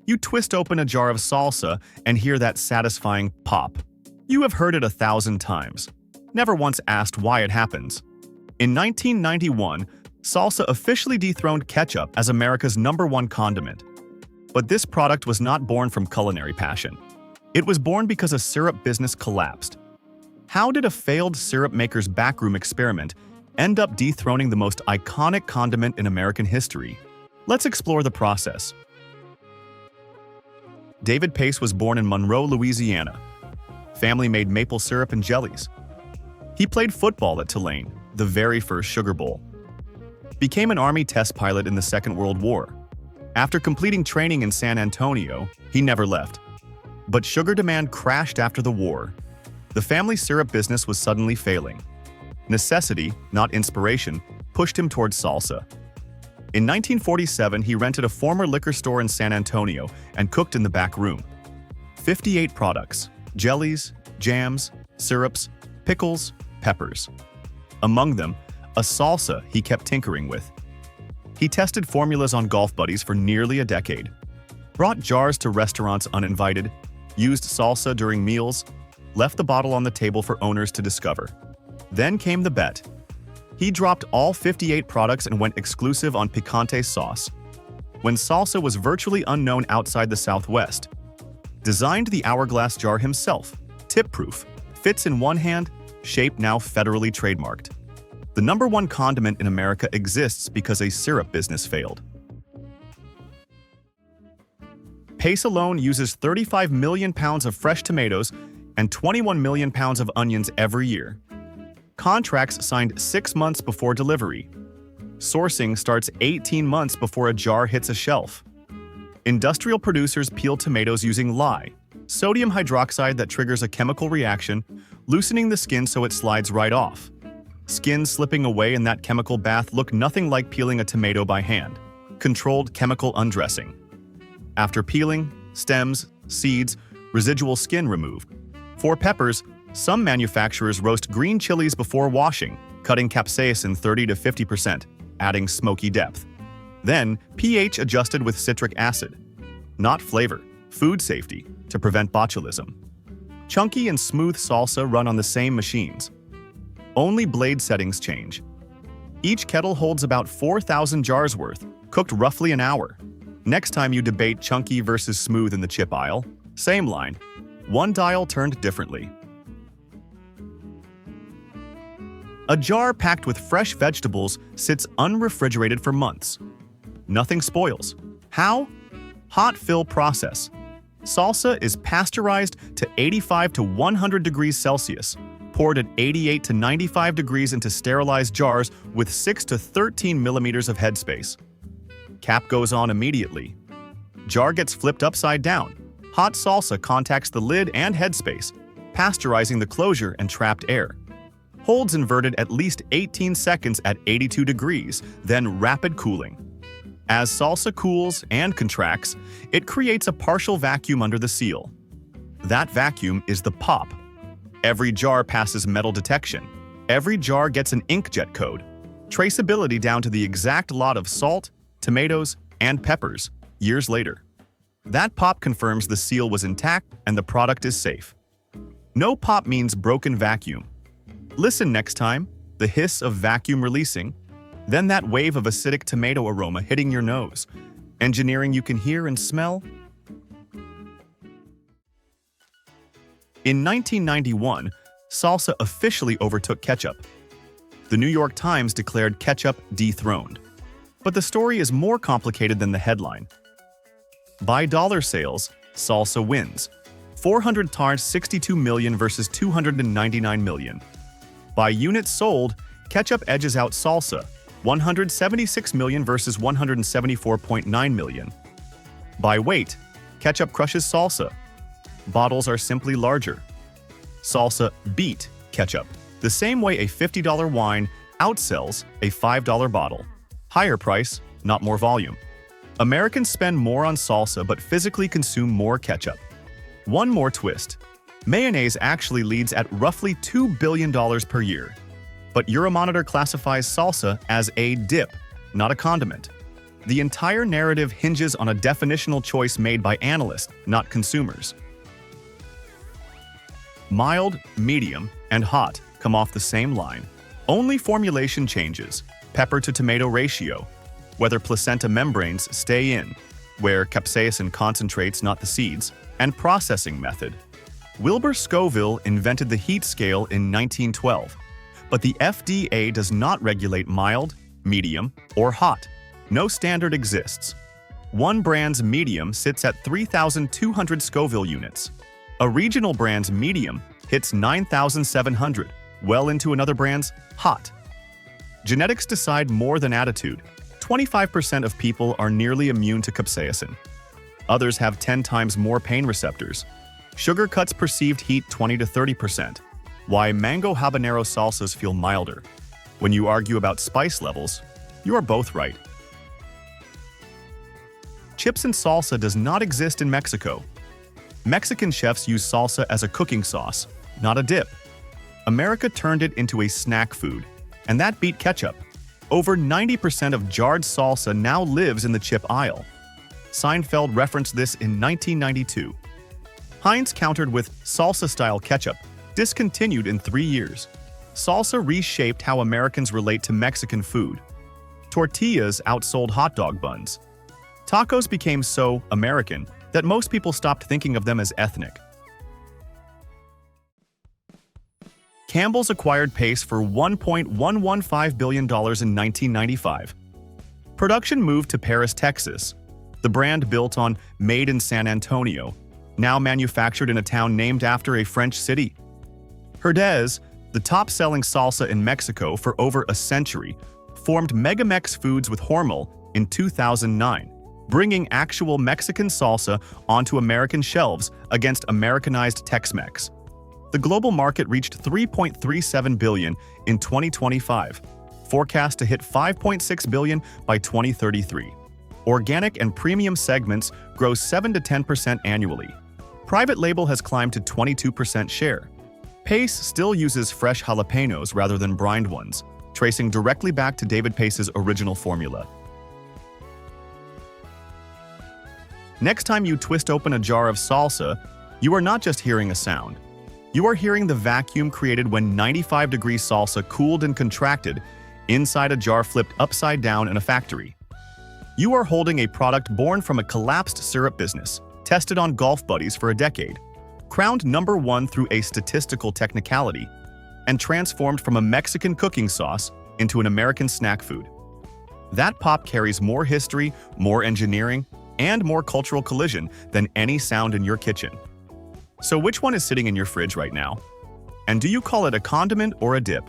You twist open a jar of salsa and hear that satisfying pop. You have heard it 1,000 times. Never once asked why it happens. In 1991, salsa officially dethroned ketchup as America's #1 condiment. But this product was not born from culinary passion. It was born because a syrup business collapsed. How did a failed syrup maker's backroom experiment end up dethroning the most iconic condiment in American history? Let's explore the process. David Pace was born in Monroe, Louisiana. Family made maple syrup and jellies. He played football at Tulane, the very first Sugar Bowl. Became an Army test pilot in the Second World War. After completing training in San Antonio, he never left. But sugar demand crashed after the war. The family syrup business was suddenly failing. Necessity, not inspiration, pushed him towards salsa. In 1947, he rented a former liquor store in San Antonio and cooked in the back room. 58 products: jellies, jams, syrups, pickles, peppers. Among them, a salsa he kept tinkering with. He tested formulas on golf buddies for nearly a decade. Brought jars to restaurants uninvited, used salsa during meals, left the bottle on the table for owners to discover. Then came the bet. He dropped all 58 products and went exclusive on picante sauce. When salsa was virtually unknown outside the Southwest. Designed the hourglass jar himself, tip-proof, fits in one hand, shape now federally trademarked. The #1 condiment in America exists because a syrup business failed. Pace alone uses 35 million pounds of fresh tomatoes and 21 million pounds of onions every year. Contracts signed 6 months before delivery. Sourcing starts 18 months before a jar hits a shelf. Industrial producers peel tomatoes using lye, sodium hydroxide that triggers a chemical reaction, loosening the skin so it slides right off. Skin slipping away in that chemical bath look nothing like peeling a tomato by hand. Controlled chemical undressing. After peeling, stems, seeds, residual skin removed. For peppers, some manufacturers roast green chilies before washing, cutting capsaicin 30 to 50%, adding smoky depth. Then, pH adjusted with citric acid. Not flavor, food safety, to prevent botulism. Chunky and smooth salsa run on the same machines. Only blade settings change. Each kettle holds about 4,000 jars worth, cooked roughly an hour. Next time you debate chunky versus smooth in the chip aisle, same line. One dial turned differently. A jar packed with fresh vegetables sits unrefrigerated for months. Nothing spoils. How? Hot fill process. Salsa is pasteurized to 85 to 100 degrees Celsius, poured at 88 to 95 degrees into sterilized jars with 6 to 13 millimeters of headspace. Cap goes on immediately. Jar gets flipped upside down. Hot salsa contacts the lid and headspace, pasteurizing the closure and trapped air. Holds inverted at least 18 seconds at 82 degrees, then rapid cooling. As salsa cools and contracts, it creates a partial vacuum under the seal. That vacuum is the pop. Every jar passes metal detection. Every jar gets an inkjet code. Traceability down to the exact lot of salt, tomatoes, and peppers years later. That pop confirms the seal was intact and the product is safe. No pop means broken vacuum. Listen next time, the hiss of vacuum releasing, then that wave of acidic tomato aroma hitting your nose. Engineering you can hear and smell. In 1991, salsa officially overtook ketchup. The New York Times declared ketchup dethroned. But the story is more complicated than the headline. By dollar sales, salsa wins. 400 tons, 62 million versus 299 million. By units sold, ketchup edges out salsa, 176 million versus 174.9 million. By weight, ketchup crushes salsa. Bottles are simply larger. Salsa beat ketchup, the same way a $50 wine outsells a $5 bottle. Higher price, not more volume. Americans spend more on salsa but physically consume more ketchup. One more twist. Mayonnaise actually leads at roughly $2 billion per year. But Euromonitor classifies salsa as a dip, not a condiment. The entire narrative hinges on a definitional choice made by analysts, not consumers. Mild, medium, and hot come off the same line. Only formulation changes, pepper to tomato ratio, whether placenta membranes stay in, where capsaicin concentrates not the seeds, and processing method. Wilbur Scoville invented the heat scale in 1912, but the FDA does not regulate mild, medium, or hot. No standard exists. One brand's medium sits at 3,200 Scoville units. A regional brand's medium hits 9,700, well into another brand's hot. Genetics decide more than attitude. 25% of people are nearly immune to capsaicin. Others have 10 times more pain receptors. Sugar cuts perceived heat 20 to 30%. Why mango habanero salsas feel milder. When you argue about spice levels, you are both right. Chips and salsa does not exist in Mexico. Mexican chefs use salsa as a cooking sauce, not a dip. America turned it into a snack food, and that beat ketchup. Over 90% of jarred salsa now lives in the chip aisle. Seinfeld referenced this in 1992. Heinz countered with salsa-style ketchup, discontinued in 3 years. Salsa reshaped how Americans relate to Mexican food. Tortillas outsold hot dog buns. Tacos became so American that most people stopped thinking of them as ethnic. Campbell's acquired Pace for $1.115 billion in 1995. Production moved to Paris, Texas. The brand built on Made in San Antonio, now manufactured in a town named after a French city. Herdez, the top-selling salsa in Mexico for over a century, formed Megamex Foods with Hormel in 2009, bringing actual Mexican salsa onto American shelves against Americanized Tex-Mex. The global market reached $3.37 billion in 2025, forecast to hit $5.6 billion by 2033. Organic and premium segments grow 7 to 10% annually. Private label has climbed to 22% share. Pace still uses fresh jalapenos rather than brined ones, tracing directly back to David Pace's original formula. Next time you twist open a jar of salsa, you are not just hearing a sound. You are hearing the vacuum created when 95-degree salsa cooled and contracted inside a jar flipped upside down in a factory. You are holding a product born from a collapsed syrup business, tested on golf buddies for a decade, crowned #1 through a statistical technicality, and transformed from a Mexican cooking sauce into an American snack food. That pop carries more history, more engineering, and more cultural collision than any sound in your kitchen. So which one is sitting in your fridge right now? And do you call it a condiment or a dip?